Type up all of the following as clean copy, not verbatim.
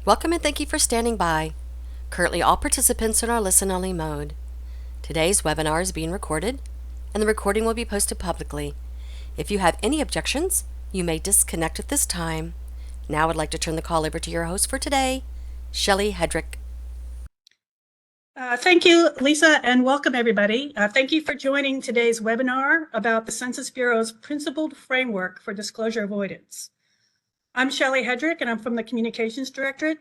Welcome and thank you for standing by. Currently, all participants are in our listen-only mode. Today's webinar is being recorded, and the recording will be posted publicly. If you have any objections, you may disconnect at this time. Now I'd like to turn the call over to your host for today, Shelley Hedrick. Thank you, Lisa, and welcome everybody. Thank you for joining today's webinar about the Census Bureau's Principled Framework for Disclosure Avoidance. I'm Shelley Hedrick, and I'm from the Communications Directorate,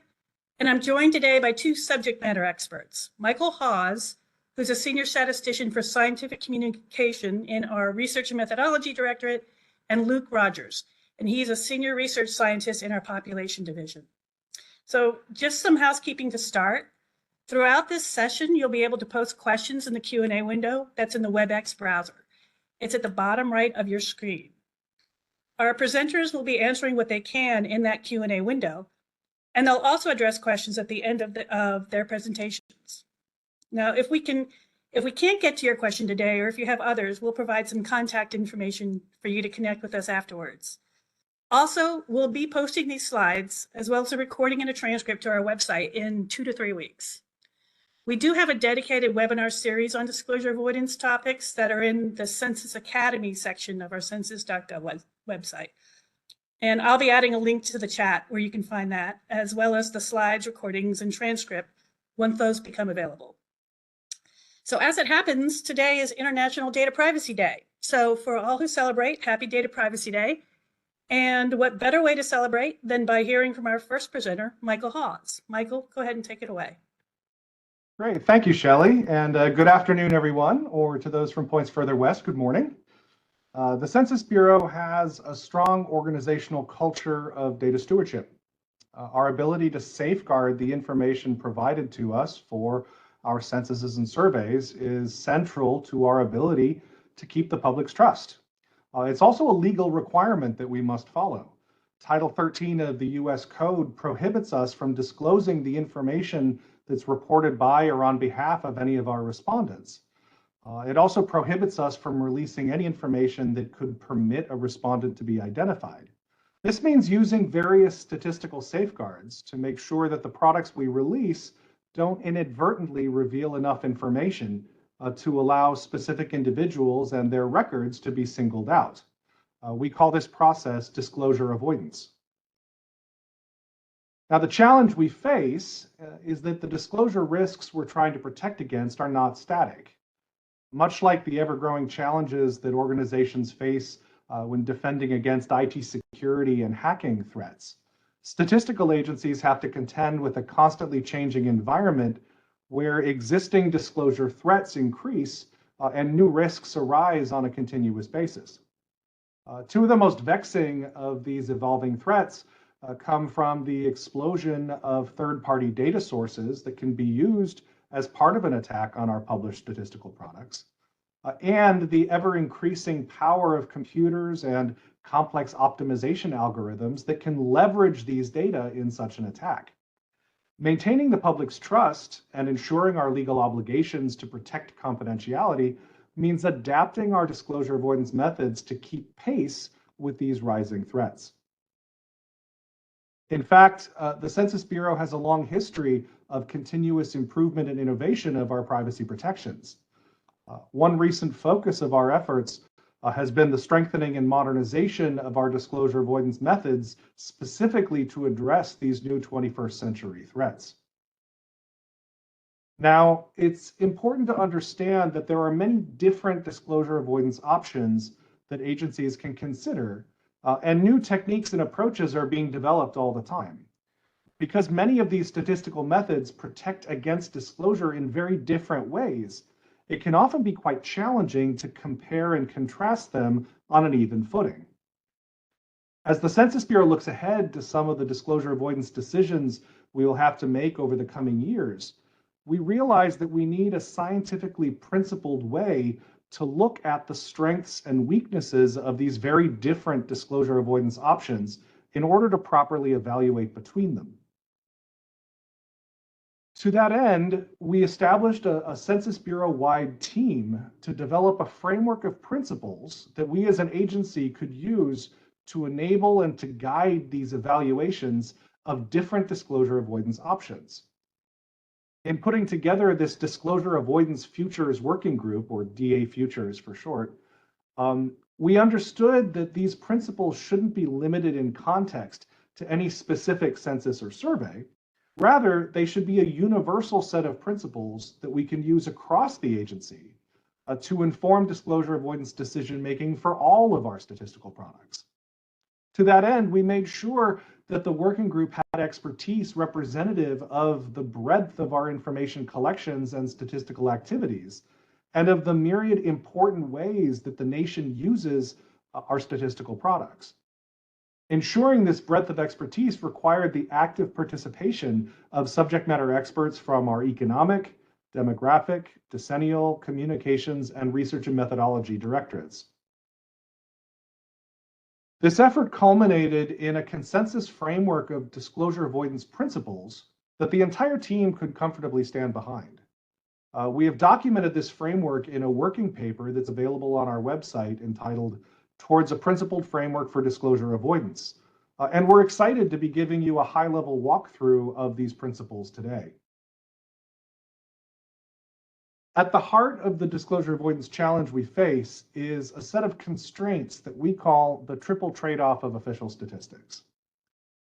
and I'm joined today by two subject matter experts, Michael Hawes, who's a Senior Statistician for Scientific Communication in our Research and Methodology Directorate, and Luke Rogers, and he's a Senior Research Scientist in our Population Division. So just some housekeeping to start. Throughout this session, you'll be able to post questions in the Q&A window that's in the WebEx browser. It's at the bottom right of your screen. Our presenters will be answering what they can in that Q&A window, and they'll also address questions at the end of their presentations. Now, if we can't get to your question today, or if you have others, we'll provide some contact information for you to connect with us afterwards. Also, we'll be posting these slides, as well as a recording and a transcript to our website in 2 to 3 weeks. We do have a dedicated webinar series on disclosure avoidance topics that are in the Census Academy section of our census.gov website. And I'll be adding a link to the chat where you can find that, as well as the slides, recordings, and transcript once those become available. So as it happens, today is International Data Privacy Day. So for all who celebrate, happy Data Privacy Day. And what better way to celebrate than by hearing from our first presenter, Michael Hawes. Michael, go ahead and take it away. Great, thank you, Shelley, and good afternoon, everyone, or to those from points further west, good morning. The Census Bureau has a strong organizational culture of data stewardship. Our ability to safeguard the information provided to us for our censuses and surveys is central to our ability to keep the public's trust. It's also a legal requirement that we must follow. Title 13 of the U.S. Code prohibits us from disclosing the information that's reported by or on behalf of any of our respondents. It also prohibits us from releasing any information that could permit a respondent to be identified. This means using various statistical safeguards to make sure that the products we release don't inadvertently reveal enough information to allow specific individuals and their records to be singled out. We call this process disclosure avoidance. Now, the challenge we face is that the disclosure risks we're trying to protect against are not static. Much like the ever-growing challenges that organizations face when defending against IT security and hacking threats, statistical agencies have to contend with a constantly changing environment where existing disclosure threats increase and new risks arise on a continuous basis. Two of the most vexing of these evolving threats come from the explosion of third-party data sources that can be used as part of an attack on our published statistical products, and the ever-increasing power of computers and complex optimization algorithms that can leverage these data in such an attack. Maintaining the public's trust and ensuring our legal obligations to protect confidentiality means adapting our disclosure avoidance methods to keep pace with these rising threats. In fact, the Census Bureau has a long history of continuous improvement and innovation of our privacy protections. One recent focus of our efforts has been the strengthening and modernization of our disclosure avoidance methods, specifically to address these new 21st century threats. Now, it's important to understand that there are many different disclosure avoidance options that agencies can consider, and new techniques and approaches are being developed all the time. Because many of these statistical methods protect against disclosure in very different ways, it can often be quite challenging to compare and contrast them on an even footing. As the Census Bureau looks ahead to some of the disclosure avoidance decisions we will have to make over the coming years, we realize that we need a scientifically principled way to look at the strengths and weaknesses of these very different disclosure avoidance options in order to properly evaluate between them. To that end, we established a Census Bureau-wide team to develop a framework of principles that we as an agency could use to enable and to guide these evaluations of different disclosure avoidance options. In putting together this Disclosure Avoidance Futures Working Group, or DA Futures for short, we understood that these principles shouldn't be limited in context to any specific census or survey. Rather, they should be a universal set of principles that we can use across the agency to inform disclosure avoidance decision-making for all of our statistical products. To that end, we made sure that the working group had expertise representative of the breadth of our information collections and statistical activities, and of the myriad important ways that the nation uses our statistical products. Ensuring this breadth of expertise required the active participation of subject matter experts from our economic, demographic, decennial, communications, and research and methodology directorates. This effort culminated in a consensus framework of disclosure avoidance principles that the entire team could comfortably stand behind. We have documented this framework in a working paper that's available on our website entitled Towards a Principled Framework for Disclosure Avoidance. And we're excited to be giving you a high-level walkthrough of these principles today. At the heart of the disclosure avoidance challenge we face is a set of constraints that we call the triple trade-off of official statistics.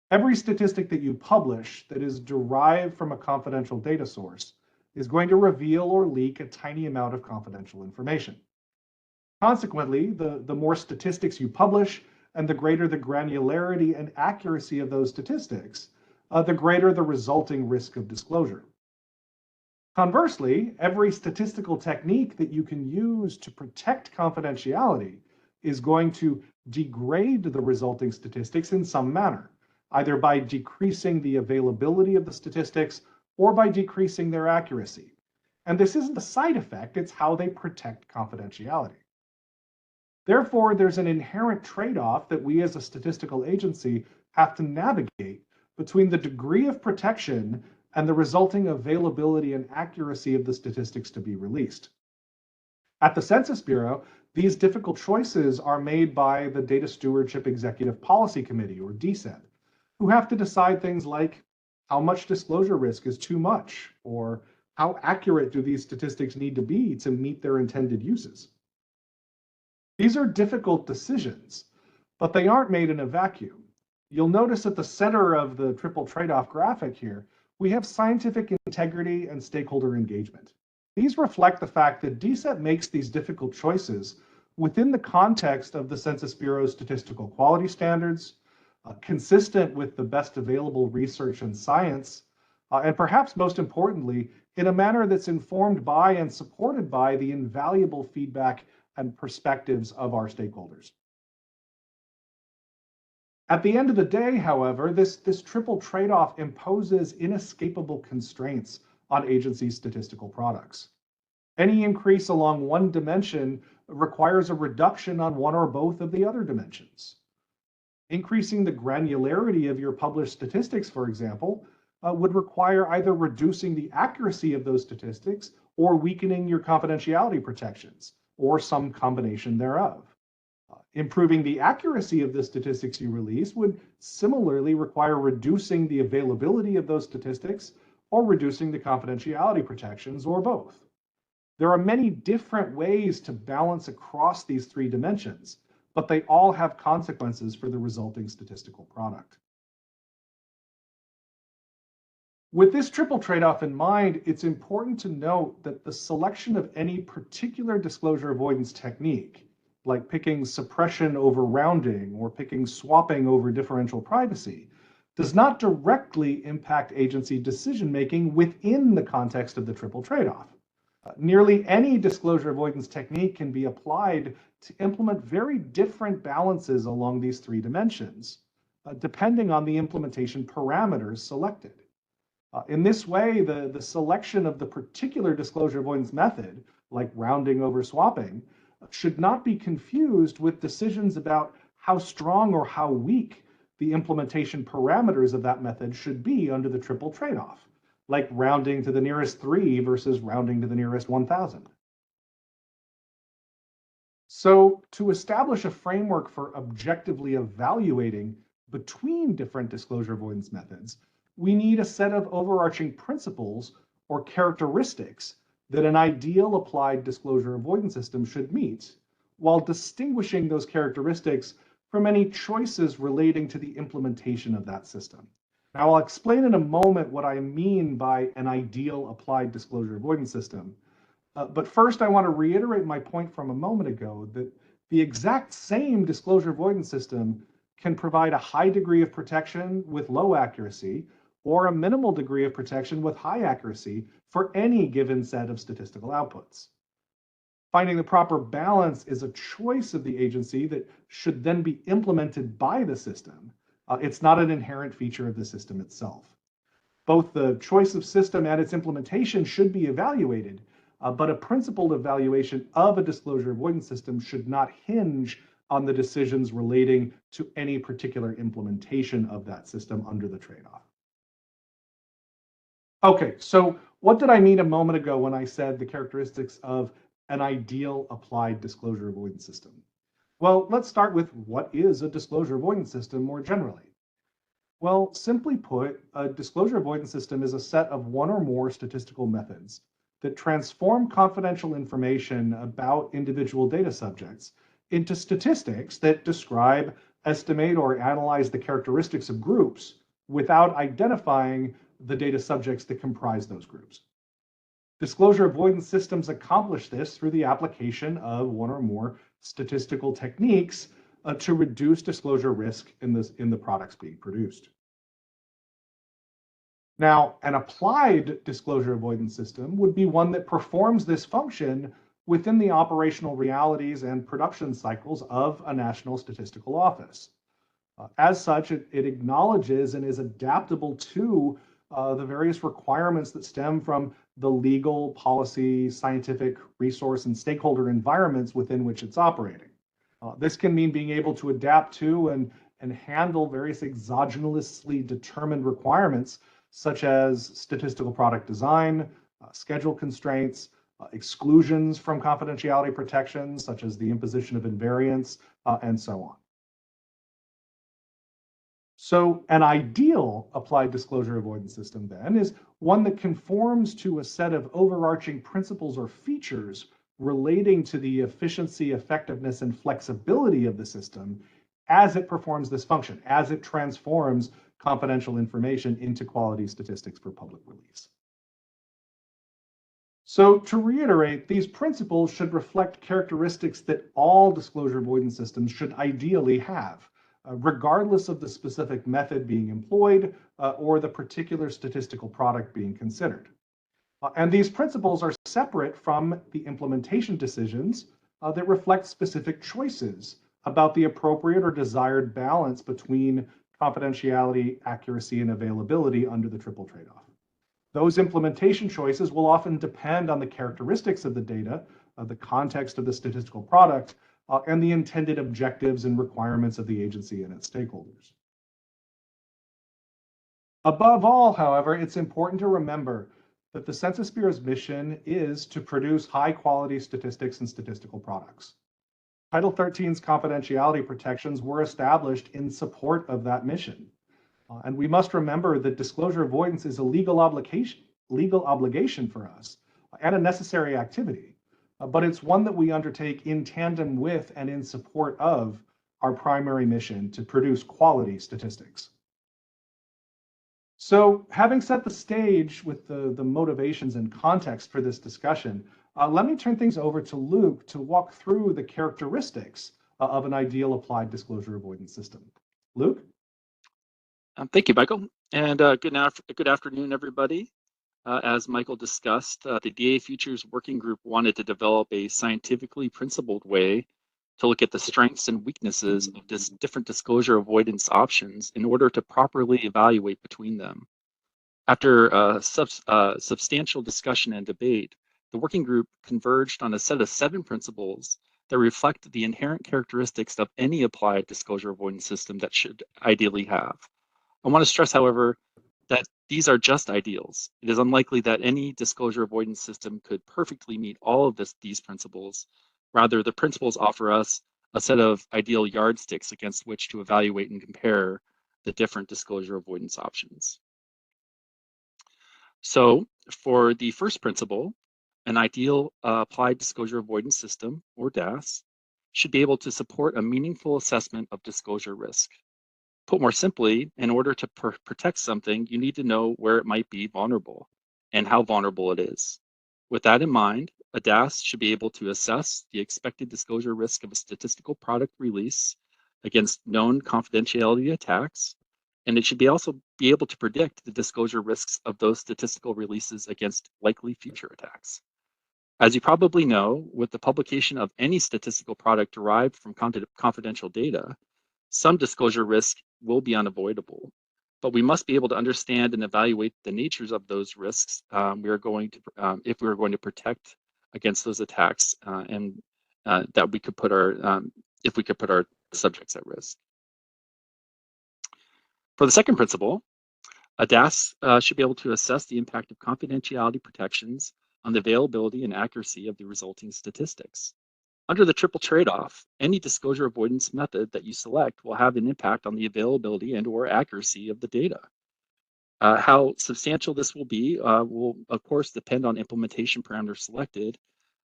Every statistic that you publish that is derived from a confidential data source is going to reveal or leak a tiny amount of confidential information. Consequently, the more statistics you publish and the greater the granularity and accuracy of those statistics, the greater the resulting risk of disclosure. Conversely, every statistical technique that you can use to protect confidentiality is going to degrade the resulting statistics in some manner, either by decreasing the availability of the statistics or by decreasing their accuracy. And this isn't a side effect, it's how they protect confidentiality. Therefore, there's an inherent trade-off that we as a statistical agency have to navigate between the degree of protection and the resulting availability and accuracy of the statistics to be released. At the Census Bureau, these difficult choices are made by the Data Stewardship Executive Policy Committee, or DSEP, who have to decide things like how much disclosure risk is too much, or how accurate do these statistics need to be to meet their intended uses. These are difficult decisions, but they aren't made in a vacuum. You'll notice at the center of the triple trade-off graphic here, we have scientific integrity and stakeholder engagement. These reflect the fact that DSEP makes these difficult choices within the context of the Census Bureau's statistical quality standards, consistent with the best available research and science, and perhaps most importantly, in a manner that's informed by and supported by the invaluable feedback and perspectives of our stakeholders. At the end of the day, however, this triple trade-off imposes inescapable constraints on agencies' statistical products. Any increase along one dimension requires a reduction on one or both of the other dimensions. Increasing the granularity of your published statistics, for example, would require either reducing the accuracy of those statistics or weakening your confidentiality protections, or some combination thereof. Improving the accuracy of the statistics you release would similarly require reducing the availability of those statistics or reducing the confidentiality protections, or both. There are many different ways to balance across these three dimensions, but they all have consequences for the resulting statistical product. With this triple trade-off in mind, it's important to note that the selection of any particular disclosure avoidance technique, like picking suppression over rounding or picking swapping over differential privacy, does not directly impact agency decision-making within the context of the triple trade-off. Nearly any disclosure avoidance technique can be applied to implement very different balances along these three dimensions, depending on the implementation parameters selected. In this way, the selection of the particular disclosure avoidance method, like rounding over swapping, should not be confused with decisions about how strong or how weak the implementation parameters of that method should be under the triple trade-off, like rounding to the nearest 3 versus rounding to the nearest 1,000. So to establish a framework for objectively evaluating between different disclosure avoidance methods, we need a set of overarching principles or characteristics that an ideal applied disclosure avoidance system should meet, while distinguishing those characteristics from any choices relating to the implementation of that system. Now, I'll explain in a moment what I mean by an ideal applied disclosure avoidance system. But first, I want to reiterate my point from a moment ago that the exact same disclosure avoidance system can provide a high degree of protection with low accuracy or a minimal degree of protection with high accuracy for any given set of statistical outputs. Finding the proper balance is a choice of the agency that should then be implemented by the system. It's not an inherent feature of the system itself. Both the choice of system and its implementation should be evaluated, but a principled evaluation of a disclosure avoidance system should not hinge on the decisions relating to any particular implementation of that system under the trade-off. Okay, so what did I mean a moment ago when I said the characteristics of an ideal applied disclosure avoidance system? Well, let's start with what is a disclosure avoidance system more generally. Well, simply put, a disclosure avoidance system is a set of one or more statistical methods that transform confidential information about individual data subjects into statistics that describe, estimate, or analyze the characteristics of groups without identifying the data subjects that comprise those groups. Disclosure avoidance systems accomplish this through the application of one or more statistical techniques to reduce disclosure risk in the products being produced. Now, an applied disclosure avoidance system would be one that performs this function within the operational realities and production cycles of a national statistical office. As such, it acknowledges and is adaptable to the various requirements that stem from the legal, policy, scientific, resource, and stakeholder environments within which it's operating. This can mean being able to adapt to and handle various exogenously determined requirements, such as statistical product design, schedule constraints, exclusions from confidentiality protections, such as the imposition of invariance, and so on. So an ideal applied disclosure avoidance system then is one that conforms to a set of overarching principles or features relating to the efficiency, effectiveness, and flexibility of the system as it performs this function, as it transforms confidential information into quality statistics for public release. So to reiterate, these principles should reflect characteristics that all disclosure avoidance systems should ideally have, regardless of the specific method being employed or the particular statistical product being considered. And these principles are separate from the implementation decisions that reflect specific choices about the appropriate or desired balance between confidentiality, accuracy, and availability under the triple trade-off. Those implementation choices will often depend on the characteristics of the data, the context of the statistical product, and the intended objectives and requirements of the agency and its stakeholders. Above all, however, it's important to remember that the Census Bureau's mission is to produce high-quality statistics and statistical products. Title 13's confidentiality protections were established in support of that mission. And we must remember that disclosure avoidance is a legal obligation for us and a necessary activity, but it's one that we undertake in tandem with and in support of our primary mission to produce quality statistics. So having set the stage with the motivations and context for this discussion, let me turn things over to Luke to walk through the characteristics of an ideal applied disclosure avoidance system. Luke? Thank you, Michael. And good afternoon, everybody. As Michael discussed, the DA Futures Working Group wanted to develop a scientifically principled way to look at the strengths and weaknesses of different disclosure avoidance options in order to properly evaluate between them. After substantial discussion and debate, the working group converged on a set of 7 principles that reflect the inherent characteristics of any applied disclosure avoidance system that should ideally have. I want to stress, however, that these are just ideals. It is unlikely that any disclosure avoidance system could perfectly meet all of these principles, Rather, the principles offer us a set of ideal yardsticks against which to evaluate and compare the different disclosure avoidance options. So for the first principle, an ideal applied disclosure avoidance system, or DAS, should be able to support a meaningful assessment of disclosure risk. Put more simply, in order to protect something, you need to know where it might be vulnerable and how vulnerable it is. With that in mind, a DAS should be able to assess the expected disclosure risk of a statistical product release against known confidentiality attacks, and it should also be able to predict the disclosure risks of those statistical releases against likely future attacks. As you probably know, with the publication of any statistical product derived from confidential data, some disclosure risk will be unavoidable, but we must be able to understand and evaluate the natures of those risks if we are going to protect against those attacks, and that we could put our if we could put our subjects at risk. For the second principle, a DAS should be able to assess the impact of confidentiality protections on the availability and accuracy of the resulting statistics. Under the triple trade-off, any disclosure avoidance method that you select will have an impact on the availability and/or accuracy of the data. How substantial this will be will, of course, depend on implementation parameters selected.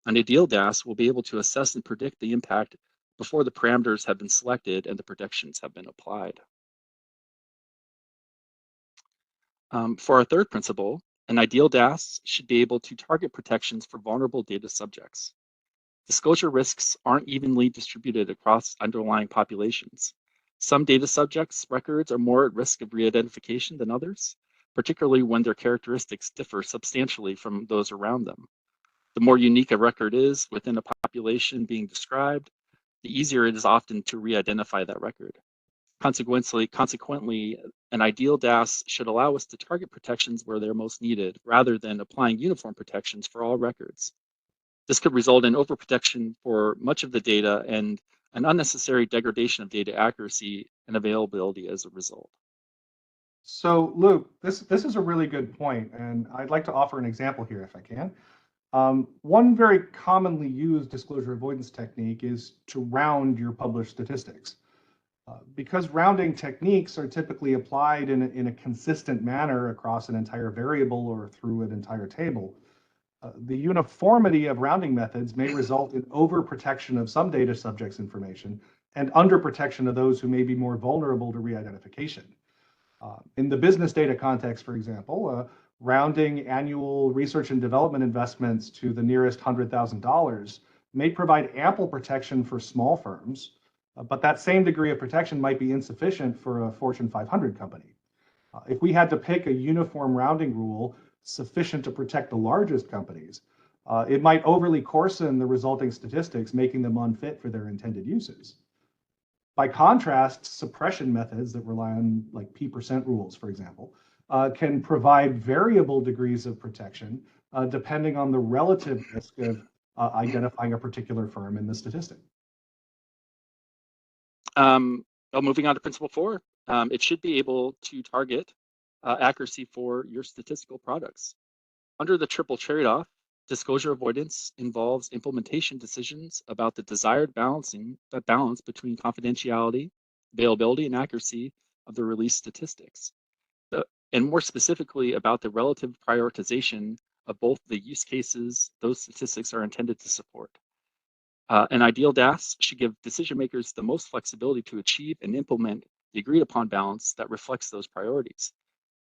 An ideal DAS will be able to assess and predict the impact before the parameters have been selected and the protections have been applied. For our third principle, an ideal DAS should be able to target protections for vulnerable data subjects. Disclosure risks aren't evenly distributed across underlying populations. Some data subjects' records are more at risk of re-identification than others, particularly when their characteristics differ substantially from those around them. The more unique a record is within a population being described, the easier it is often to re-identify that record. Consequently, an ideal DAS should allow us to target protections where they're most needed, rather than applying uniform protections for all records. This could result in overprotection for much of the data and an unnecessary degradation of data accuracy and availability as a result. So Luke, this is a really good point, and I'd like to offer an example here if I can. One very commonly used disclosure avoidance technique is to round your published statistics. Because rounding techniques are typically applied in a consistent manner across an entire variable or through an entire table, the uniformity of rounding methods may result in overprotection of some data subjects' information and underprotection of those who may be more vulnerable to re-identification. In the business data context, for example, rounding annual research and development investments to the nearest $100,000 may provide ample protection for small firms, but that same degree of protection might be insufficient for a Fortune 500 company. If we had to pick a uniform rounding rule sufficient to protect the largest companies, it might overly coarsen the resulting statistics, making them unfit for their intended uses. By contrast, suppression methods that rely on like P% rules, for example, can provide variable degrees of protection depending on the relative risk of identifying a particular firm in the statistic. Moving on to principle 4, it should be able to target accuracy for your statistical products. Under the triple trade-off, disclosure avoidance involves implementation decisions about the desired balance between confidentiality, availability, and accuracy of the released statistics, and more specifically about the relative prioritization of both the use cases those statistics are intended to support. An ideal DAS should give decision makers the most flexibility to achieve and implement the agreed upon balance that reflects those priorities,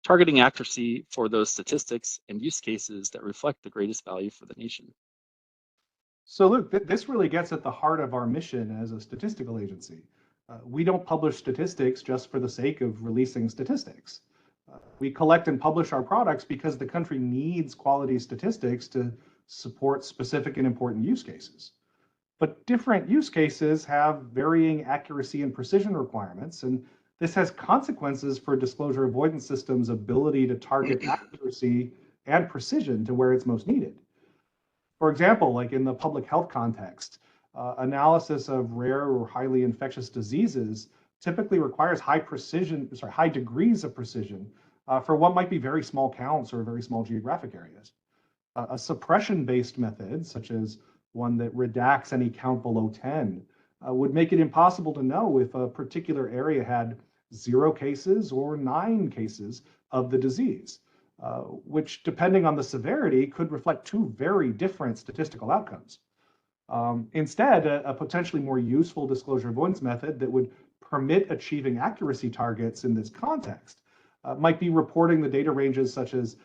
targeting accuracy for those statistics and use cases that reflect the greatest value for the nation. So Luke, this really gets at the heart of our mission as a statistical agency. We don't publish statistics just for the sake of releasing statistics. We collect and publish our products because the country needs quality statistics to support specific and important use cases. But different use cases have varying accuracy and precision requirements, and this has consequences for disclosure avoidance systems' ability to target accuracy and precision to where it's most needed. For example, like in the public health context, analysis of rare or highly infectious diseases typically requires high degrees of precision for what might be very small counts or very small geographic areas. A suppression-based method, such as one that redacts any count below 10, would make it impossible to know if a particular area had 0 cases or 9 cases of the disease, which, depending on the severity, could reflect two very different statistical outcomes. Instead, a potentially more useful disclosure avoidance method that would permit achieving accuracy targets in this context might be reporting the data ranges such as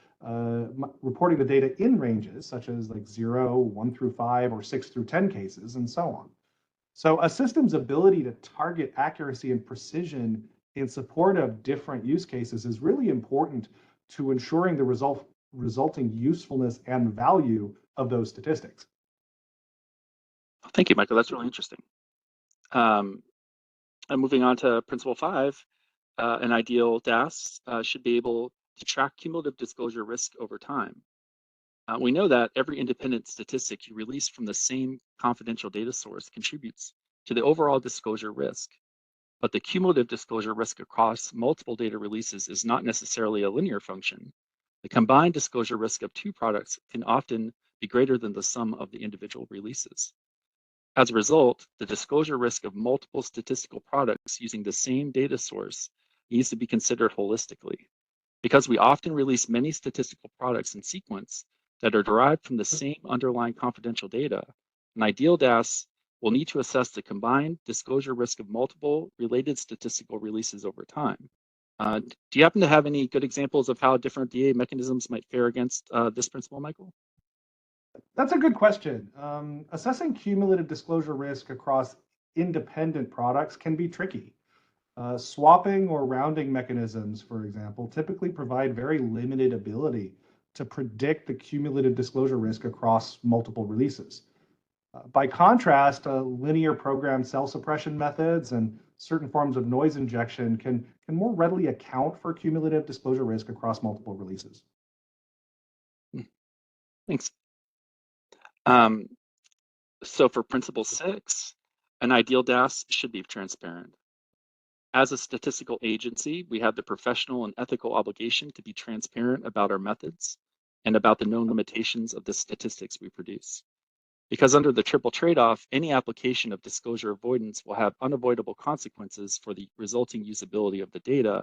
reporting the data in ranges such as like 0, 1 through 5, or 6 through 10 cases, and so on. So a system's ability to target accuracy and precision in support of different use cases is really important to ensuring the resulting usefulness and value of those statistics. Thank you, Michael. That's really interesting. And moving on to Principle 5, an ideal DAS should be able to track cumulative disclosure risk over time. We know that every independent statistic you release from the same confidential data source contributes to the overall disclosure risk, but the cumulative disclosure risk across multiple data releases is not necessarily a linear function. The combined disclosure risk of two products can often be greater than the sum of the individual releases. As a result, the disclosure risk of multiple statistical products using the same data source needs to be considered holistically. Because we often release many statistical products in sequence that are derived from the same underlying confidential data, an ideal DAS will need to assess the combined disclosure risk of multiple related statistical releases over time. Do you happen to have any good examples of how different DA mechanisms might fare against this principle, Michael? That's a good question. Assessing cumulative disclosure risk across independent products can be tricky. Swapping or rounding mechanisms, for example, typically provide very limited ability to predict the cumulative disclosure risk across multiple releases. By contrast, linear program cell suppression methods and certain forms of noise injection can more readily account for cumulative disclosure risk across multiple releases. Thanks. So for Principle 6, an ideal DAS should be transparent. As a statistical agency, we have the professional and ethical obligation to be transparent about our methods and about the known limitations of the statistics we produce. Because under the triple trade-off, any application of disclosure avoidance will have unavoidable consequences for the resulting usability of the data,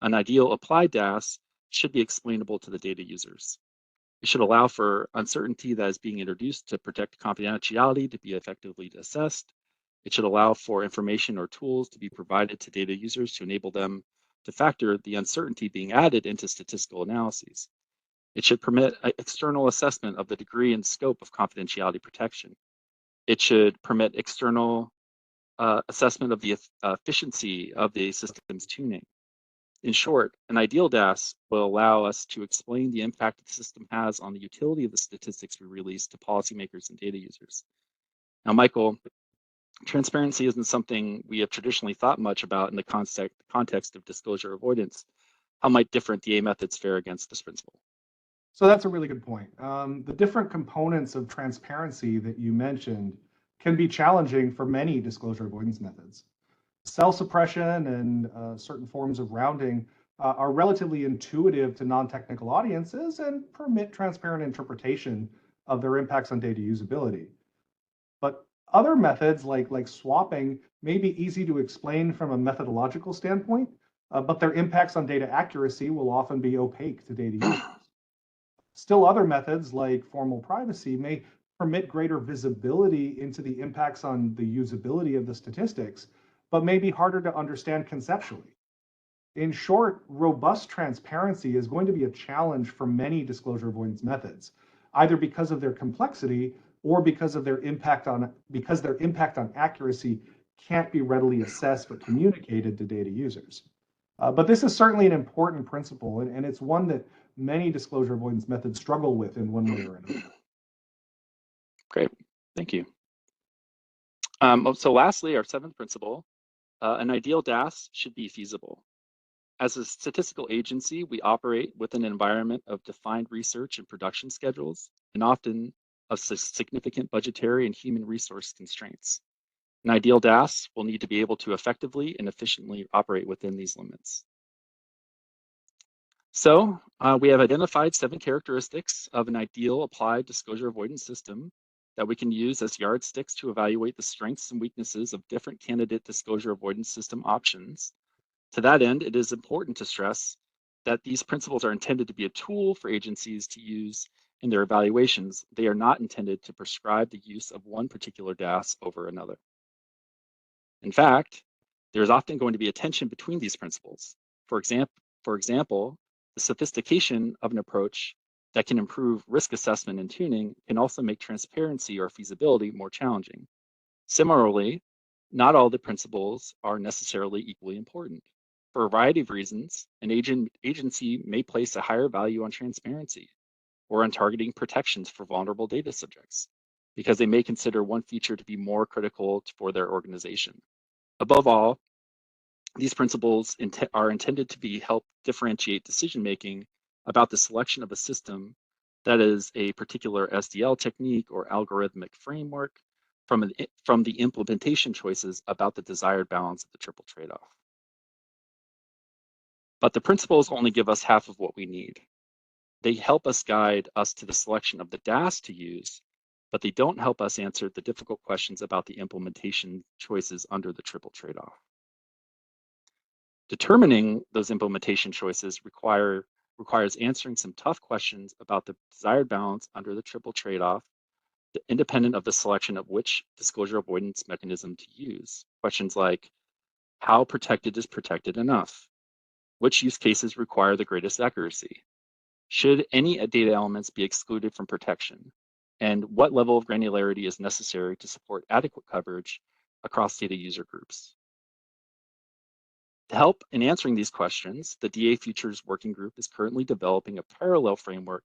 an ideal applied DAS should be explainable to the data users. It should allow for uncertainty that is being introduced to protect confidentiality to be effectively assessed. It should allow for information or tools to be provided to data users to enable them to factor the uncertainty being added into statistical analyses. It should permit external assessment of the degree and scope of confidentiality protection. It should permit external assessment of the efficiency of the system's tuning. In short, an ideal DAS will allow us to explain the impact the system has on the utility of the statistics we release to policymakers and data users. Now, Michael, transparency isn't something we have traditionally thought much about in the context of disclosure avoidance. How might different DA methods fare against this principle? So that's a really good point. The different components of transparency that you mentioned can be challenging for many disclosure avoidance methods. Cell suppression and certain forms of rounding are relatively intuitive to non-technical audiences and permit transparent interpretation of their impacts on data usability. But other methods like swapping may be easy to explain from a methodological standpoint, but their impacts on data accuracy will often be opaque to data users. Still, other methods like formal privacy may permit greater visibility into the impacts on the usability of the statistics, but may be harder to understand conceptually. In short, robust transparency is going to be a challenge for many disclosure avoidance methods, either because of their complexity or because their impact on accuracy can't be readily assessed or communicated to data users. But this is certainly an important principle, and it's one that many disclosure avoidance methods struggle with in one way or another. Great, thank you. So lastly, our seventh principle, an ideal DAS should be feasible. As a statistical agency, we operate within an environment of defined research and production schedules, and often of significant budgetary and human resource constraints. An ideal DAS will need to be able to effectively and efficiently operate within these limits. So we have identified 7 characteristics of an ideal applied disclosure avoidance system that we can use as yardsticks to evaluate the strengths and weaknesses of different candidate disclosure avoidance system options. To that end, it is important to stress that these principles are intended to be a tool for agencies to use in their evaluations. They are not intended to prescribe the use of one particular DAS over another. In fact, there is often going to be a tension between these principles. For example, the sophistication of an approach that can improve risk assessment and tuning can also make transparency or feasibility more challenging. Similarly, not all the principles are necessarily equally important. For a variety of reasons, an agency may place a higher value on transparency or on targeting protections for vulnerable data subjects, because they may consider one feature to be more critical for their organization. Above all, these principles are intended to help differentiate decision-making about the selection of a system that is a particular SDL technique or algorithmic framework from the implementation choices about the desired balance of the triple trade-off. But the principles only give us half of what we need. They help us guide us to the selection of the DAS to use, but they don't help us answer the difficult questions about the implementation choices under the triple trade-off. Determining those implementation choices requires answering some tough questions about the desired balance under the triple trade-off, independent of the selection of which disclosure avoidance mechanism to use. Questions like, how protected is protected enough? Which use cases require the greatest accuracy? Should any data elements be excluded from protection? And what level of granularity is necessary to support adequate coverage across data user groups? To help in answering these questions, the DA Futures Working Group is currently developing a parallel framework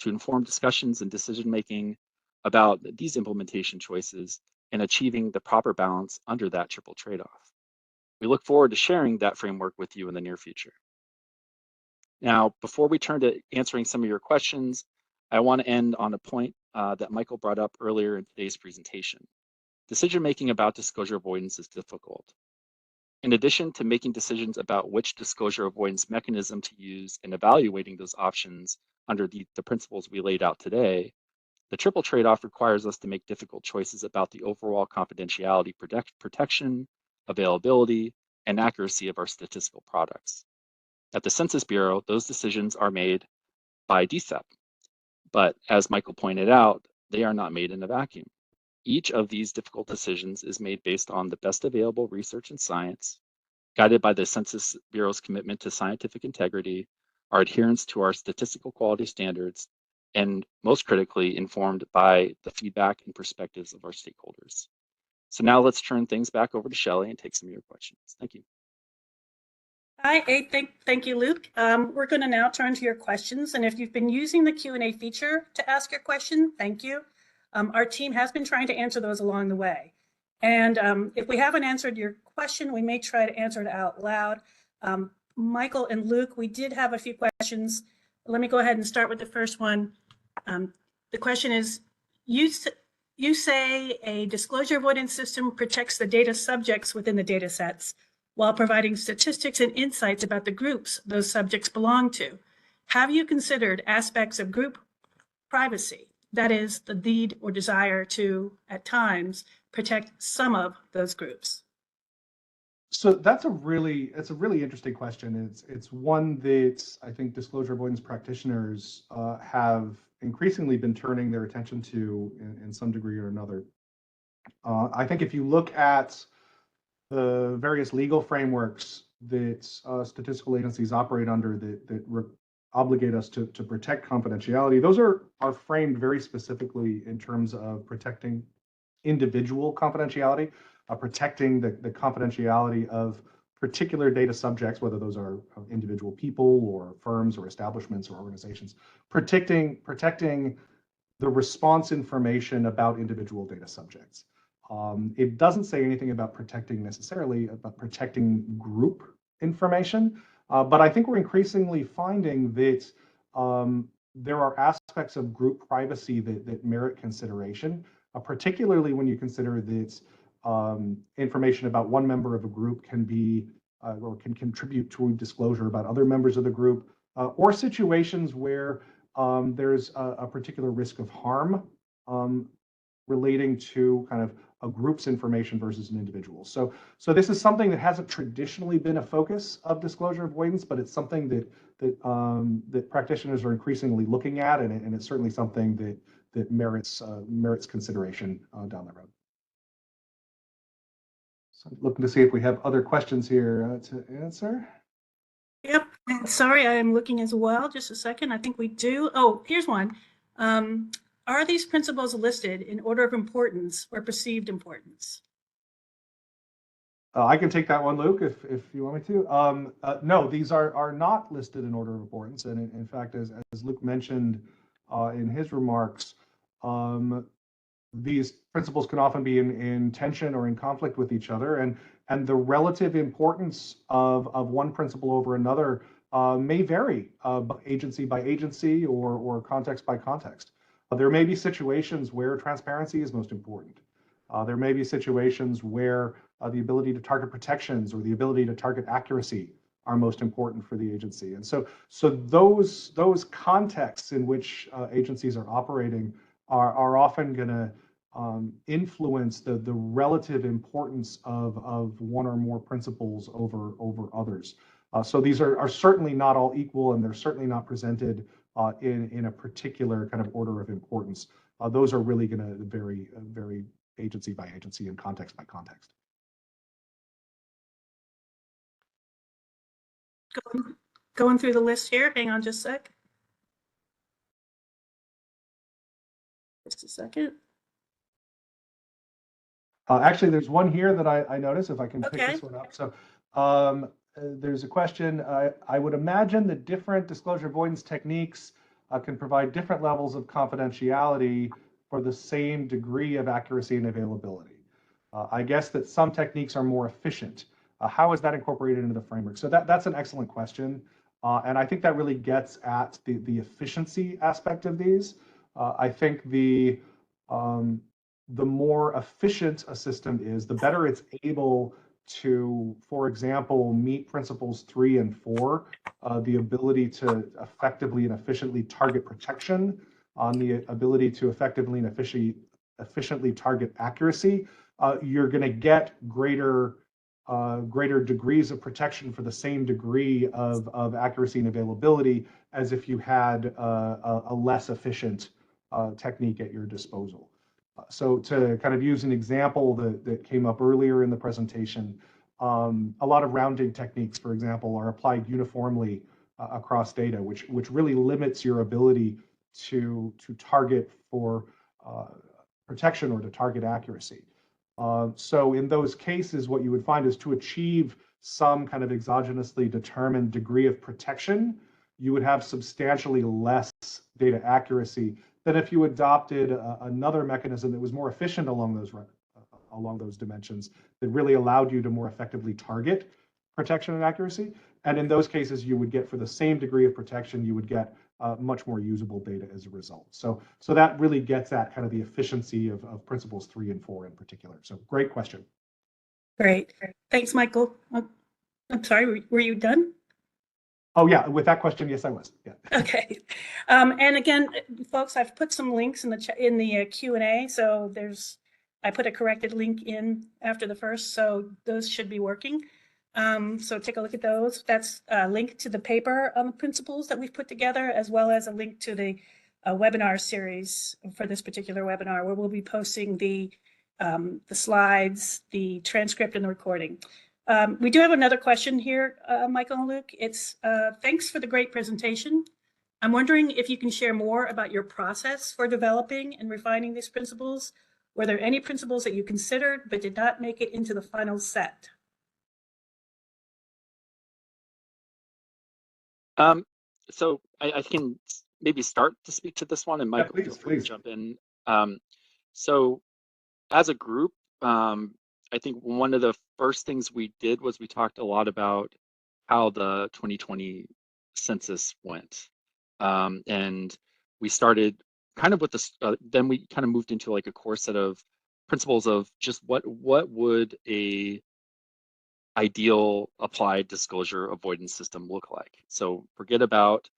to inform discussions and decision-making about these implementation choices and achieving the proper balance under that triple trade-off. We look forward to sharing that framework with you in the near future. Now, before we turn to answering some of your questions, I want to end on a point that Michael brought up earlier in today's presentation. Decision-making about disclosure avoidance is difficult. In addition to making decisions about which disclosure avoidance mechanism to use and evaluating those options under the principles we laid out today, the triple trade-off requires us to make difficult choices about the overall confidentiality protection, availability, and accuracy of our statistical products. At the Census Bureau, those decisions are made by DCEP, but as Michael pointed out, they are not made in a vacuum. Each of these difficult decisions is made based on the best available research and science, guided by the Census Bureau's commitment to scientific integrity, our adherence to our statistical quality standards, and most critically, informed by the feedback and perspectives of our stakeholders. So now let's turn things back over to Shelley and take some of your questions. Thank you. Hi, thank you, Luke. We're going to now turn to your questions. And if you've been using the Q&A feature to ask your question, thank you. Our team has been trying to answer those along the way. And if we haven't answered your question, we may try to answer it out loud. Michael and Luke, we did have a few questions. Let me go ahead and start with the first one. The question is, you say a disclosure avoidance system protects the data subjects within the data sets while providing statistics and insights about the groups those subjects belong to. Have you considered aspects of group privacy? That is, the need or desire to, at times, protect some of those groups? So that's a really interesting question. It's one that I think disclosure avoidance practitioners have increasingly been turning their attention to in some degree or another. I think if you look at the various legal frameworks that statistical agencies operate under that obligate us to protect confidentiality, those are framed very specifically in terms of protecting individual confidentiality, protecting the confidentiality of particular data subjects, whether those are individual people or firms or establishments or organizations, protecting the response information about individual data subjects. It doesn't say anything about protecting group information, but I think we're increasingly finding that there are aspects of group privacy that merit consideration, particularly when you consider that information about one member of a group can be or can contribute to disclosure about other members of the group, or situations where there's a particular risk of harm relating to kind of a group's information versus an individual. So this is something that hasn't traditionally been a focus of disclosure avoidance, but it's something that practitioners are increasingly looking at, and it's certainly something that merits consideration down the road. So I'm looking to see if we have other questions here to answer. Yep. And sorry, I am looking as well. Just a second. I think we do. Oh, here's one. Are these principles listed in order of importance or perceived importance? I can take that one, Luke, if you want me to. No, these are not listed in order of importance. And in fact, as Luke mentioned in his remarks, these principles can often be in tension or in conflict with each other. And the relative importance of one principle over another may vary agency by agency or context by context. There may be situations where transparency is most important. There may be situations where the ability to target protections or the ability to target accuracy are most important for the agency. And so those contexts in which agencies are operating are often going to influence the relative importance of one or more principles over others. So these are certainly not all equal, and they're certainly not presented in a particular kind of order of importance. Those are really going to vary agency by agency and context by context. Going through the list here. Hang on just a sec. Just a second. Actually, there's one here that I noticed, if I can pick Okay. this one up. So there's a question. I would imagine that different disclosure avoidance techniques can provide different levels of confidentiality for the same degree of accuracy and availability. I guess that some techniques are more efficient. How is that incorporated into the framework? So that's an excellent question. And I think that really gets at the efficiency aspect of these. I think the more efficient a system is, the better it's able to, for example, meet principles 3 and 4, the ability to effectively and efficiently target protection, on the ability to effectively and efficiently target accuracy. You're going to get greater degrees of protection for the same degree of accuracy and availability as if you had a less efficient technique at your disposal. So to kind of use an example that came up earlier in the presentation, a lot of rounding techniques, for example, are applied uniformly across data, which really limits your ability to target for protection or to target accuracy. So in those cases, what you would find is to achieve some kind of exogenously determined degree of protection, you would have substantially less data accuracy than if you adopted another mechanism that was more efficient along those dimensions, that really allowed you to more effectively target protection and accuracy. And in those cases, you would get, for the same degree of protection, you would get much more usable data as a result. So that really gets at kind of the efficiency of principles 3 and 4 in particular. So great question. Great. Thanks, Michael. I'm sorry, were you done? Oh yeah, with that question, yes, I was. Yeah. Okay. And again, folks, I've put some links in the Q&A. So I put a corrected link in after the first, so those should be working. So take a look at those. That's a link to the paper on the principles that we've put together, as well as a link to the webinar series for this particular webinar, where we'll be posting the slides, the transcript, and the recording. We do have another question here, Michael and Luke. It's thanks for the great presentation. I'm wondering if you can share more about your process for developing and refining these principles. Were there any principles that you considered but did not make it into the final set? So I can maybe start to speak to this one, and Michael, feel free to jump in. So as a group, I think one of the first things we did was we talked a lot about how the 2020 census went. And we started kind of with this, then we kind of moved into like a core set of principles of just what would a ideal applied disclosure avoidance system look like. So forget about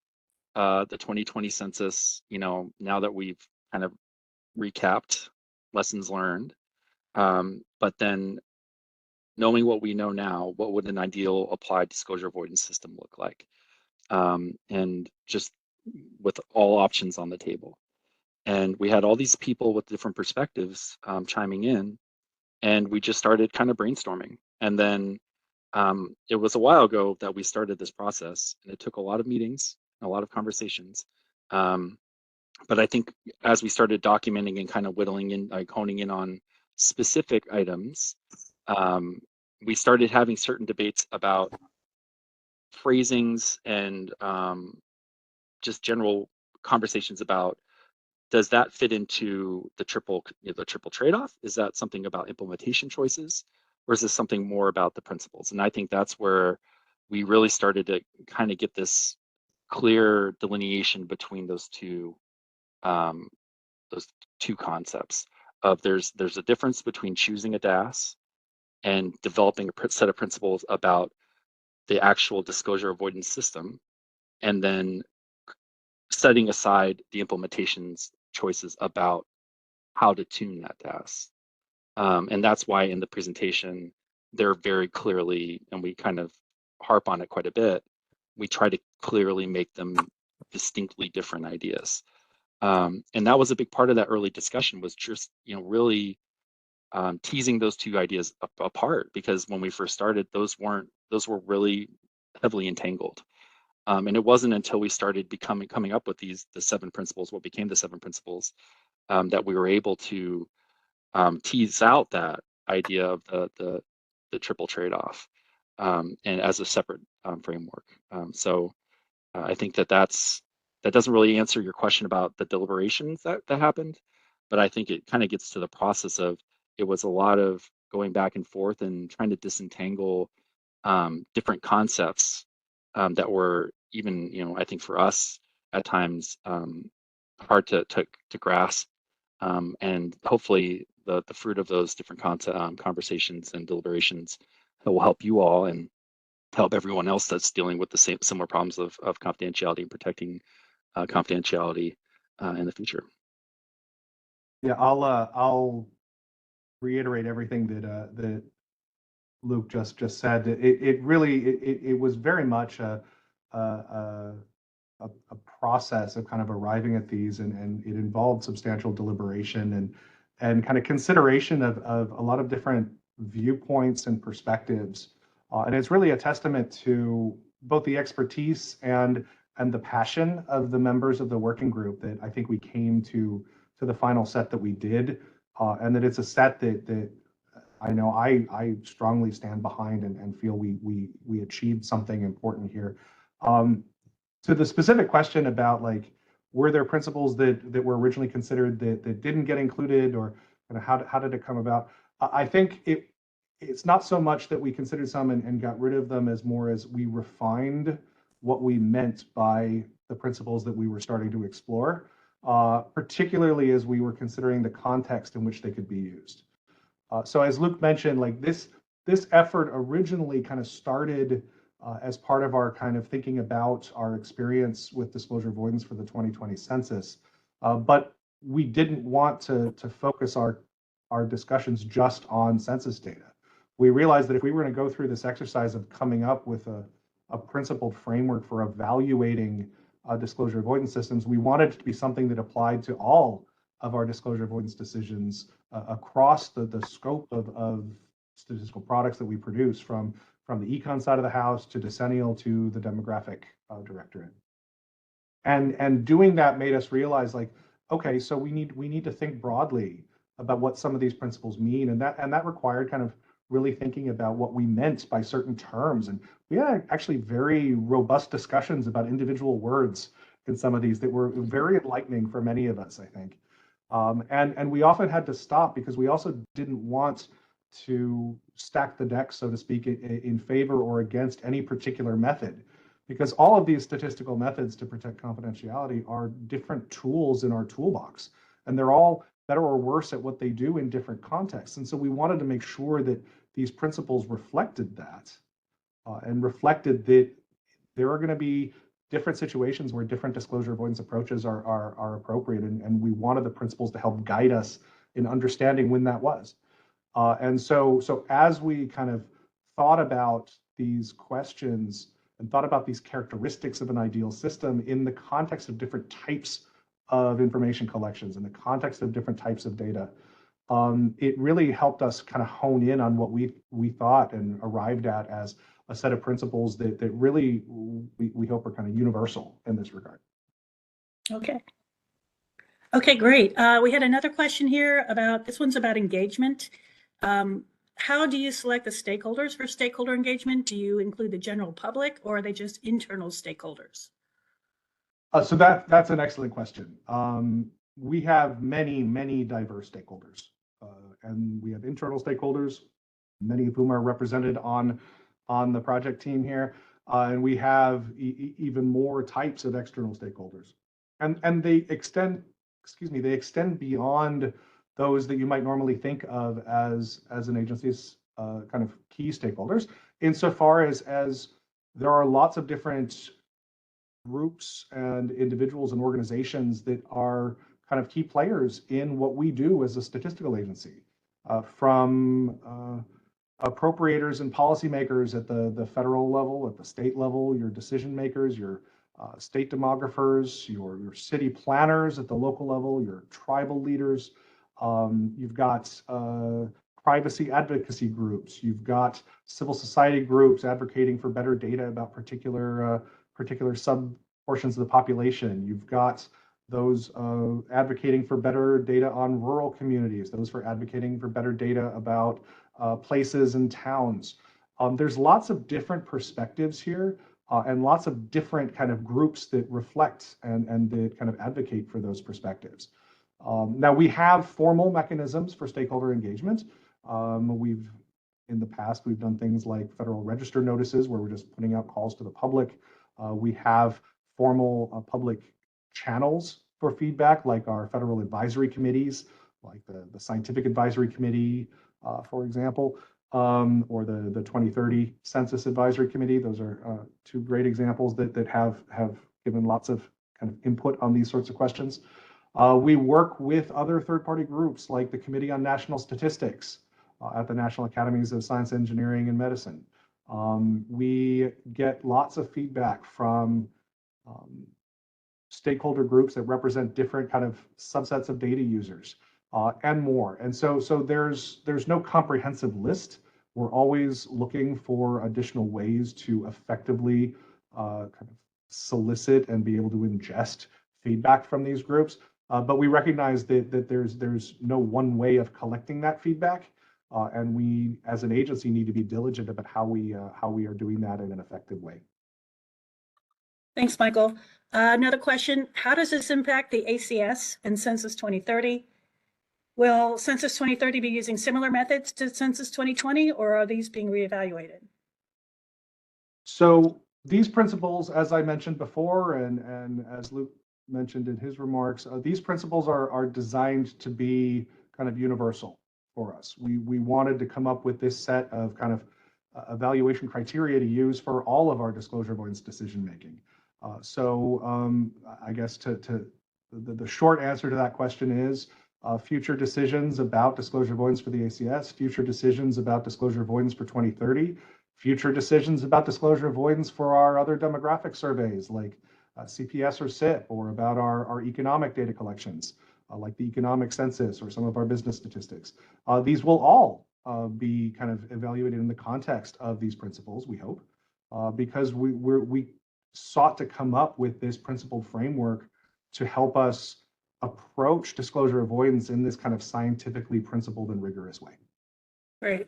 the 2020 census, now that we've kind of recapped lessons learned, but then knowing what we know now, what would an ideal applied disclosure avoidance system look like? And just with all options on the table. And we had all these people with different perspectives chiming in, and we just started kind of brainstorming. And then it was a while ago that we started this process, and it took a lot of meetings, a lot of conversations. But I think as we started documenting and kind of whittling in, like honing in on specific items, we started having certain debates about phrasings and just general conversations about, does that fit into the triple trade-off? Is that something about implementation choices, or is this something more about the principles? And I think that's where we really started to kind of get this clear delineation between those two concepts of there's a difference between choosing a DAS and developing a set of principles about the actual disclosure avoidance system, and then setting aside the implementations choices about how to tune that DAS. And that's why in the presentation, they're very clearly, and we kind of harp on it quite a bit, we try to clearly make them distinctly different ideas. And that was a big part of that early discussion, was just, really teasing those two ideas apart, because when we first started, those were really heavily entangled. And it wasn't until we started coming up with the 7 principles, what became the 7 principles, that we were able to tease out that idea of the triple trade-off, and as a separate framework. So I think that doesn't really answer your question about the deliberations that happened, but I think it kind of gets to the process of, it was a lot of going back and forth and trying to disentangle different concepts that were even, I think for us at times hard to grasp, and hopefully the fruit of those different conversations and deliberations will help you all and help everyone else that's dealing with the similar problems of confidentiality and protecting confidentiality in the future. Yeah, I'll reiterate everything that Luke just said. It really was very much a process of kind of arriving at these, and it involved substantial deliberation and kind of consideration of a lot of different viewpoints and perspectives. And it's really a testament to both the expertise and the passion of the members of the working group that I think we came to the final set that we did, and that it's a set that I know I strongly stand behind and feel we achieved something important here. To the specific question about, like, were there principles that were originally considered that didn't get included, or kind of how did it come about? I think it's not so much that we considered some and got rid of them, as more as we refined what we meant by the principles that we were starting to explore, particularly as we were considering the context in which they could be used. So as Luke mentioned, like this effort originally kind of started as part of our kind of thinking about our experience with disclosure avoidance for the 2020 census, but we didn't want to focus our discussions just on census data. We realized that if we were going to go through this exercise of coming up with a principled framework for evaluating disclosure avoidance systems, we wanted it to be something that applied to all of our disclosure avoidance decisions across the scope of statistical products that we produce, from the econ side of the house to Decennial to the demographic directorate. And doing that made us realize, like, okay, so we need to think broadly about what some of these principles mean, and that required kind of really thinking about what we meant by certain terms. And we had actually very robust discussions about individual words in some of these that were very enlightening for many of us, I think. And we often had to stop because we also didn't want to stack the deck, so to speak, in favor or against any particular method, because all of these statistical methods to protect confidentiality are different tools in our toolbox, and they're all better or worse at what they do in different contexts. And so we wanted to make sure that these principles reflected that, and reflected that there are going to be different situations where different disclosure avoidance approaches are appropriate, and we wanted the principles to help guide us in understanding when that was. And so as we kind of thought about these questions and thought about these characteristics of an ideal system in the context of different types of information collections, in the context of different types of data, it really helped us kind of hone in on what we thought and arrived at as a set of principles that really we hope are kind of universal in this regard. Okay. Okay, great. We had another question here about, this one's about engagement. How do you select the stakeholders for stakeholder engagement? Do you include the general public, or are they just internal stakeholders? So that's an excellent question. We have many diverse stakeholders, and we have internal stakeholders, many of whom are represented on the project team here, and we have even more types of external stakeholders, and they extend beyond those that you might normally think of as an agency's kind of key stakeholders, insofar as there are lots of different groups and individuals and organizations that are kind of key players in what we do as a statistical agency, from appropriators and policymakers at the federal level, at the state level, your decision makers, your state demographers, your city planners at the local level, your tribal leaders. You've got privacy advocacy groups. You've got civil society groups advocating for better data about particular sub portions of the population. You've got those advocating for better data on rural communities, those for advocating for better data about places and towns. There's lots of different perspectives here, and lots of different kind of groups that reflect and that kind of advocate for those perspectives. Now, we have formal mechanisms for stakeholder engagement. In the past, we've done things like Federal Register notices, where we're just putting out calls to the public. We have formal public channels for feedback, like our federal advisory committees, like the Scientific Advisory Committee, for example, or the 2030 Census Advisory Committee. Those are two great examples that have given lots of kind of input on these sorts of questions. We work with other third-party groups, like the Committee on National Statistics at the National Academies of Science, Engineering, and Medicine. We get lots of feedback from stakeholder groups that represent different kind of subsets of data users, and more. And so there's no comprehensive list. We're always looking for additional ways to effectively kind of solicit and be able to ingest feedback from these groups. But we recognize that there's no one way of collecting that feedback, and we, as an agency, need to be diligent about how we are doing that in an effective way. Thanks, Michael. Another question: how does this impact the ACS and Census 2030? Will Census 2030 be using similar methods to Census 2020, or are these being reevaluated? So these principles, as I mentioned before, and as Luke mentioned in his remarks, these principles are designed to be kind of universal for us. We wanted to come up with this set of kind of evaluation criteria to use for all of our disclosure avoidance decision making. I guess the short answer to that question is future decisions about disclosure avoidance for the ACS, future decisions about disclosure avoidance for 2030, future decisions about disclosure avoidance for our other demographic surveys like CPS or SIP, or about our economic data collections like the economic census or some of our business statistics. These will all be kind of evaluated in the context of these principles, we hope, because we sought to come up with this principled framework to help us approach disclosure avoidance in this kind of scientifically principled and rigorous way. Great.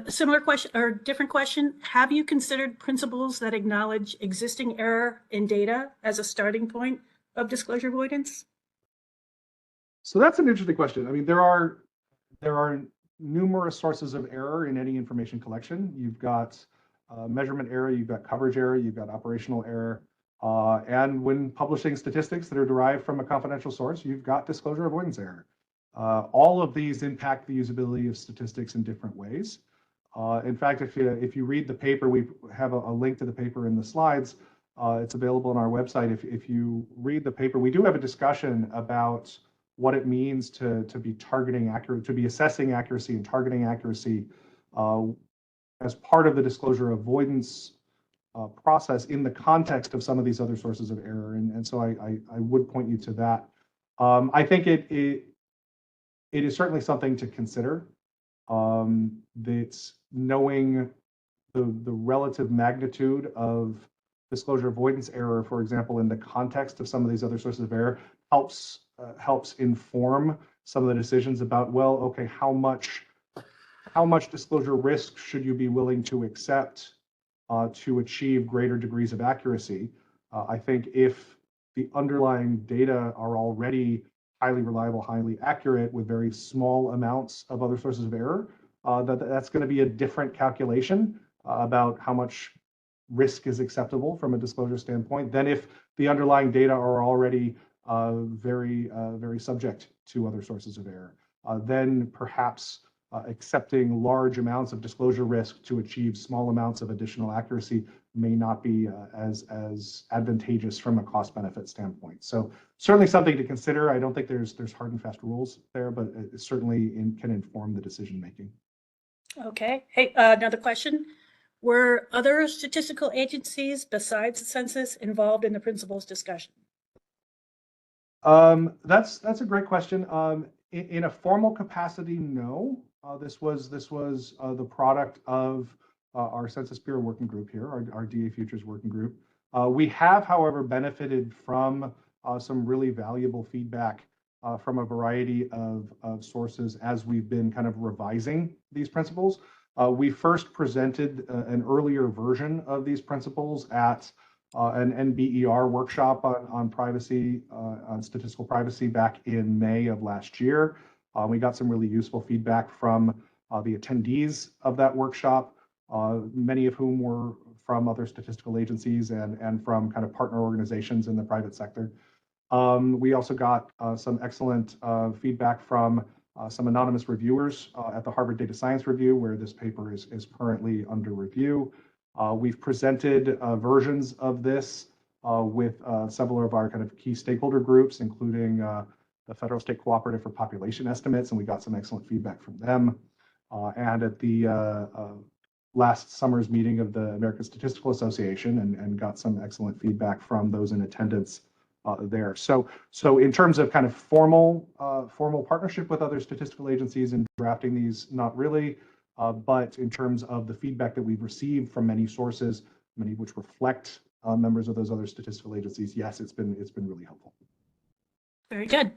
Similar question or different question. Have you considered principles that acknowledge existing error in data as a starting point of disclosure avoidance? So that's an interesting question. I mean, there are numerous sources of error in any information collection. You've got measurement error, you've got coverage error, you've got operational error. And when publishing statistics that are derived from a confidential source, you've got disclosure avoidance error. All of these impact the usability of statistics in different ways. In fact, if you read the paper, we have a link to the paper in the slides. It's available on our website. If you read the paper, we do have a discussion about what it means to be targeting accurate, to be assessing accuracy and targeting accuracy as part of the disclosure avoidance process in the context of some of these other sources of error. And so I would point you to that. I think it is certainly something to consider. That's knowing the relative magnitude of disclosure avoidance error, for example, in the context of some of these other sources of error, helps inform some of the decisions about, well, okay, how much disclosure risk should you be willing to accept to achieve greater degrees of accuracy? I think if the underlying data are already highly reliable, highly accurate with very small amounts of other sources of error, that's going to be a different calculation about how much risk is acceptable from a disclosure standpoint than if the underlying data are already very subject to other sources of error. Then perhaps accepting large amounts of disclosure risk to achieve small amounts of additional accuracy may not be as advantageous from a cost benefit standpoint. So certainly something to consider. I don't think there's hard and fast rules there, but it certainly can inform the decision making. Okay. Hey, another question. Were other statistical agencies besides the census involved in the principles discussion? That's a great question. In a formal capacity, no. This was the product of our Census Bureau working group here, our DA Futures working group. We have, however, benefited from some really valuable feedback from a variety of sources as we've been kind of revising these principles. We first presented an earlier version of these principles at an NBER workshop on privacy, on statistical privacy back in May of last year. We got some really useful feedback from the attendees of that workshop, many of whom were from other statistical agencies and from kind of partner organizations in the private sector. We also got some excellent feedback from some anonymous reviewers at the Harvard Data Science Review, where this paper is currently under review. We've presented versions of this with several of our kind of key stakeholder groups, including the Federal State Cooperative for Population Estimates, and we got some excellent feedback from them. And at the last summer's meeting of the American Statistical Association, and got some excellent feedback from those in attendance there. So in terms of kind of formal partnership with other statistical agencies in drafting these, not really, but in terms of the feedback that we've received from many sources, many of which reflect members of those other statistical agencies, yes, it's been really helpful. Very good.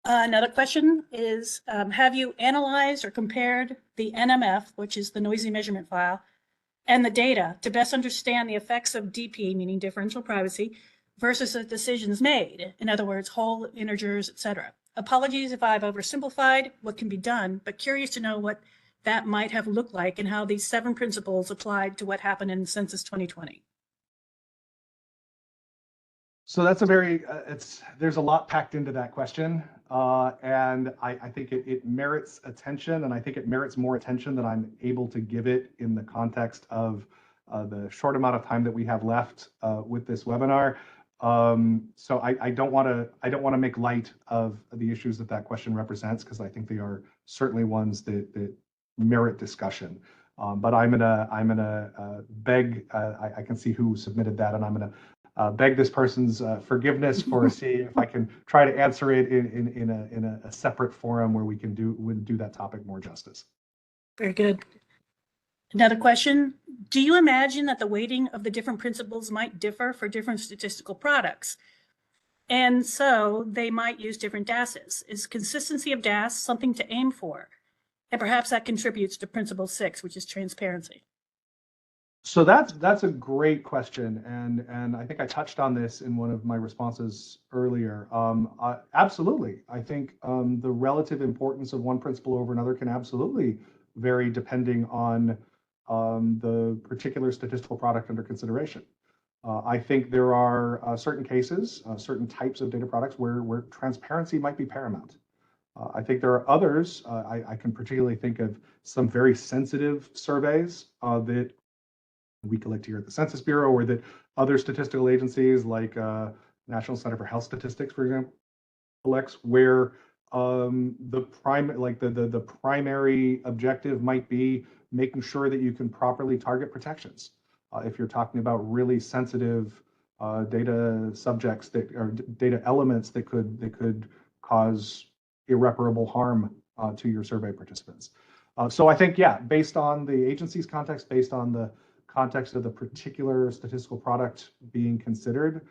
Another question is, have you analyzed or compared the NMF, which is the noisy measurement file, and the data to best understand the effects of DP, meaning differential privacy, versus the decisions made? In other words, whole, integers, etc. Apologies if I've oversimplified what can be done, but curious to know what that might have looked like and how these 7 principles applied to what happened in Census 2020. So that's a very, there's a lot packed into that question. And I think it merits attention, and I think it merits more attention than I'm able to give it in the context of the short amount of time that we have left with this webinar. So I don't want to make light of the issues that question represents, because I think they are certainly ones that merit discussion. But I'm gonna beg. I can see who submitted that, and I'm gonna beg this person's forgiveness for seeing if I can try to answer it in a separate forum where we can do that topic more justice. Very good. Another question, do you imagine that the weighting of the different principles might differ for different statistical products? And so they might use different DASs. Is consistency of DAS something to aim for? And perhaps that contributes to principle 6, which is transparency. So that's a great question, and I think I touched on this in one of my responses earlier. Absolutely, I think the relative importance of one principle over another can absolutely vary depending on the particular statistical product under consideration. I think there are certain cases, certain types of data products where transparency might be paramount. I think there are others. I can particularly think of some very sensitive surveys that we collect here at the Census Bureau, or that other statistical agencies like National Center for Health Statistics, for example, collects where the primary objective might be making sure that you can properly target protections. If you're talking about really sensitive data subjects that or data elements that could cause irreparable harm to your survey participants. So I think, yeah, based on the agency's context, based on the context of the particular statistical product being considered,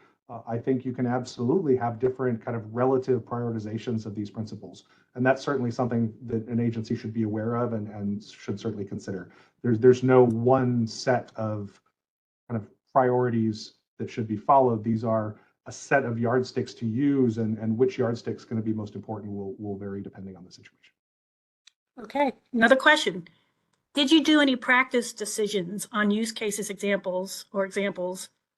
I think you can absolutely have different kind of relative prioritizations of these principles. And that's certainly something that an agency should be aware of and should certainly consider. There's no one set of kind of priorities that should be followed. These are a set of yardsticks to use, and which yardstick is going to be most important will vary depending on the situation. Okay, another question. Did you do any practice decisions on use cases examples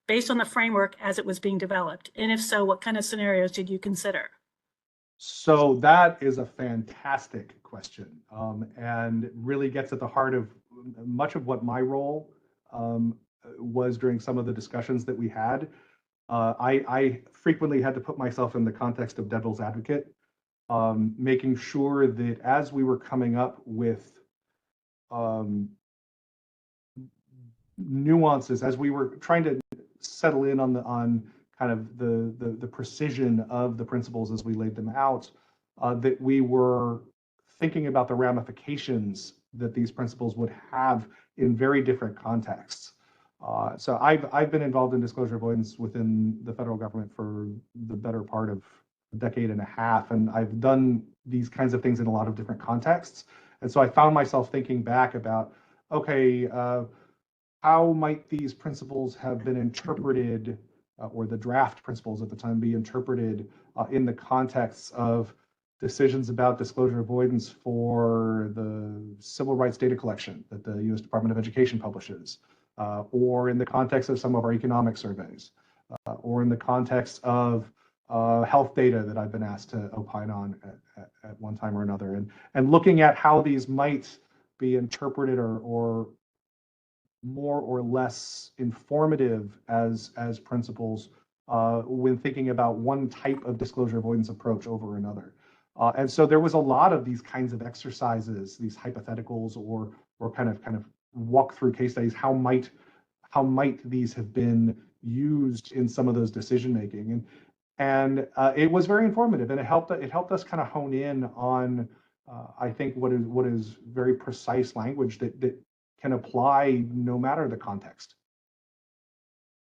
based on the framework as it was being developed? And if so, what kind of scenarios did you consider? So that is a fantastic question, and really gets at the heart of much of what my role was during some of the discussions that we had. I frequently had to put myself in the context of devil's advocate, making sure that as we were coming up with nuances, as we were trying to settle in on kind of the precision of the principles as we laid them out, that we were thinking about the ramifications that these principles would have in very different contexts. So I've been involved in disclosure avoidance within the federal government for the better part of a decade and a half, and I've done these kinds of things in a lot of different contexts. And so I found myself thinking back about, okay, how might these principles have been interpreted, or the draft principles at the time be interpreted in the context of decisions about disclosure avoidance for the civil rights data collection that the U.S. Department of Education publishes, or in the context of some of our economic surveys, or in the context of health data that I've been asked to opine on at one time or another, and looking at how these might be interpreted or more or less informative as principles when thinking about one type of disclosure avoidance approach over another. And so there was a lot of these kinds of exercises, these hypotheticals or kind of walk through case studies. How might these have been used in some of those decision making? And it was very informative, and it helped us kind of hone in on I think what is very precise language that can apply no matter the context.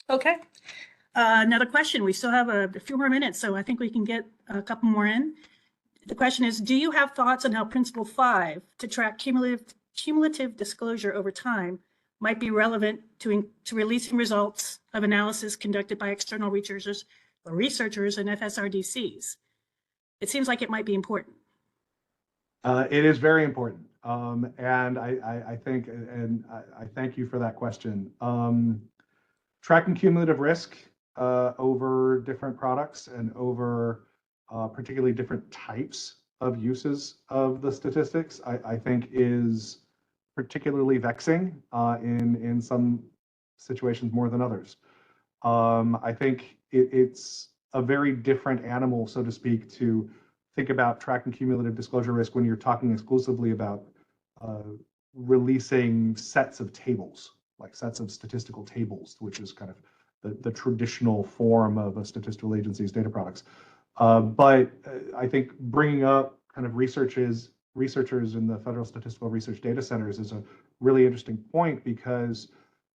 Okay. Another question. We still have a few more minutes, so I think we can get a couple more in. The question is, do you have thoughts on how Principle 5 to track cumulative disclosure over time might be relevant to releasing results of analysis conducted by external researchers and FSRDCs? It seems like it might be important. It is very important. And I think, and I thank you for that question. Tracking cumulative risk over different products and over particularly different types of uses of the statistics, I think is particularly vexing in some situations more than others. I think it's a very different animal, so to speak, to think about tracking cumulative disclosure risk when you're talking exclusively about releasing sets of tables, like sets of statistical tables, which is kind of the traditional form of a statistical agency's data products. But I think bringing up kind of researchers in the Federal Statistical Research Data Centers is a really interesting point, because,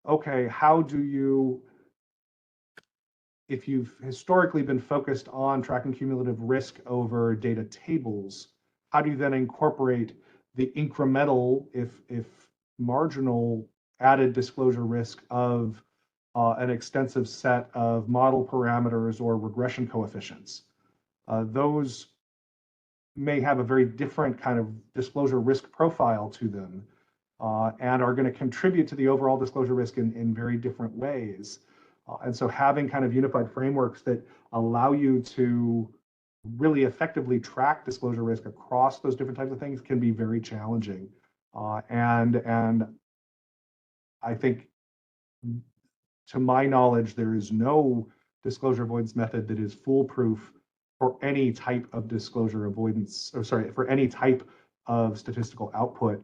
okay, how do you, if you've historically been focused on tracking cumulative risk over data tables, how do you then incorporate the incremental, if marginal, added disclosure risk of an extensive set of model parameters or regression coefficients? Those may have a very different kind of disclosure risk profile to them, and are going to contribute to the overall disclosure risk in very different ways. And so having kind of unified frameworks that allow you to really effectively track disclosure risk across those different types of things can be very challenging. And I think, to my knowledge, there is no disclosure avoidance method that is foolproof for any type of disclosure avoidance, or sorry, for any type of statistical output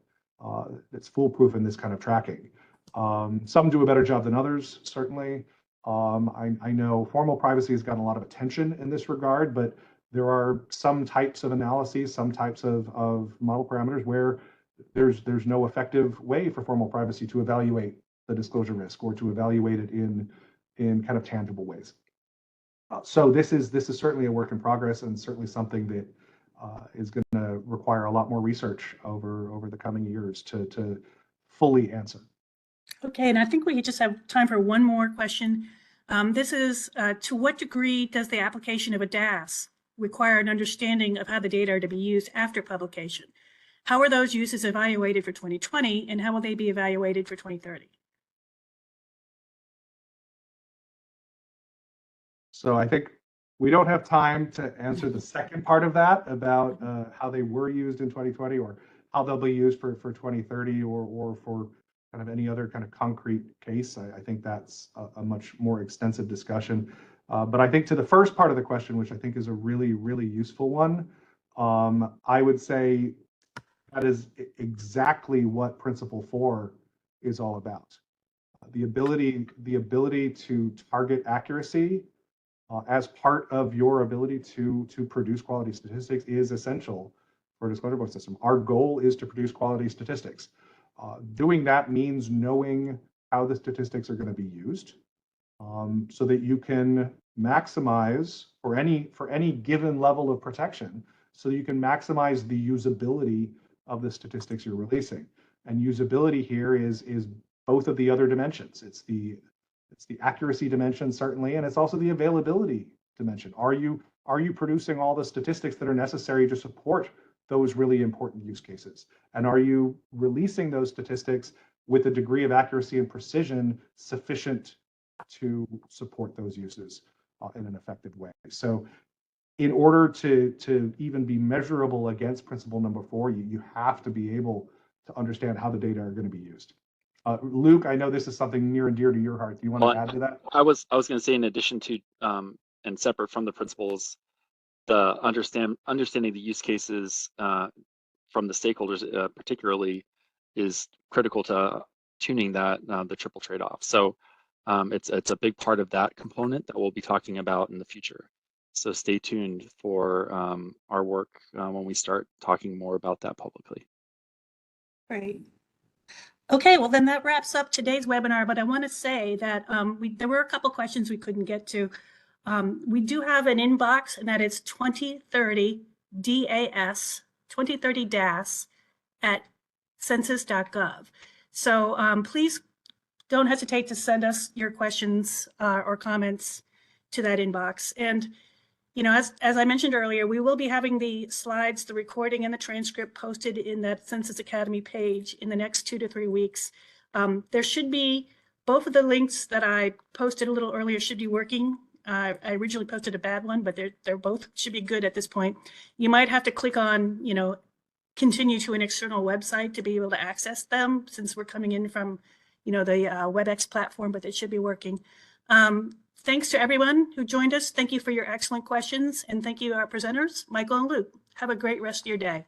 that's foolproof in this kind of tracking. Some do a better job than others, certainly. I know formal privacy has gotten a lot of attention in this regard, but there are some types of analyses, some types of model parameters where there's no effective way for formal privacy to evaluate the disclosure risk or to evaluate it in kind of tangible ways. So this is certainly a work in progress, and certainly something that is going to require a lot more research over the coming years to fully answer. Okay, and I think we just have time for one more question. This is, to what degree does the application of a DAS require an understanding of how the data are to be used after publication? How are those uses evaluated for 2020, and how will they be evaluated for 2030? So I think we don't have time to answer the second part of that about how they were used in 2020 or how they'll be used for 2030 or for kind of any other kind of concrete case. I think that's a much more extensive discussion. But I think to the first part of the question, which I think is a really, really useful one, I would say that is exactly what Principle 4 is all about. The ability to target accuracy as part of your ability to produce quality statistics is essential for a disclosure avoidance system. Our goal is to produce quality statistics. Doing that means knowing how the statistics are going to be used, so that you can maximize for any given level of protection, so that you can maximize the usability of the statistics you're releasing. And usability here is both of the other dimensions. It's the accuracy dimension, certainly, and it's also the availability dimension. Are you producing all the statistics that are necessary to support those really important use cases? And are you releasing those statistics with a degree of accuracy and precision sufficient to support those uses in an effective way? So in order to even be measurable against principle number 4, you have to be able to understand how the data are going to be used. Luke, I know this is something near and dear to your heart. Do you want to add to that? I was going to say, in addition to and separate from the principles, the understanding the use cases from the stakeholders particularly is critical to tuning that the triple trade-off. So it's a big part of that component that we'll be talking about in the future. So stay tuned for our work when we start talking more about that publicly. Great. Okay, well then that wraps up today's webinar, but I want to say that there were a couple questions we couldn't get to. We do have an inbox, and that is 2030 DAS, 2030 DAS at census.gov. So please don't hesitate to send us your questions or comments to that inbox. And you know, as I mentioned earlier, we will be having the slides, the recording, and the transcript posted in that Census Academy page in the next 2 to 3 weeks. There should be both of the links that I posted a little earlier should be working. I originally posted a bad one, but they're both should be good at this point. You might have to click on, you know, continue to an external website to be able to access them, since we're coming in from, you know, the WebEx platform, but it should be working. Thanks to everyone who joined us. Thank you for your excellent questions. And thank you, our presenters, Michael and Luke. Have a great rest of your day.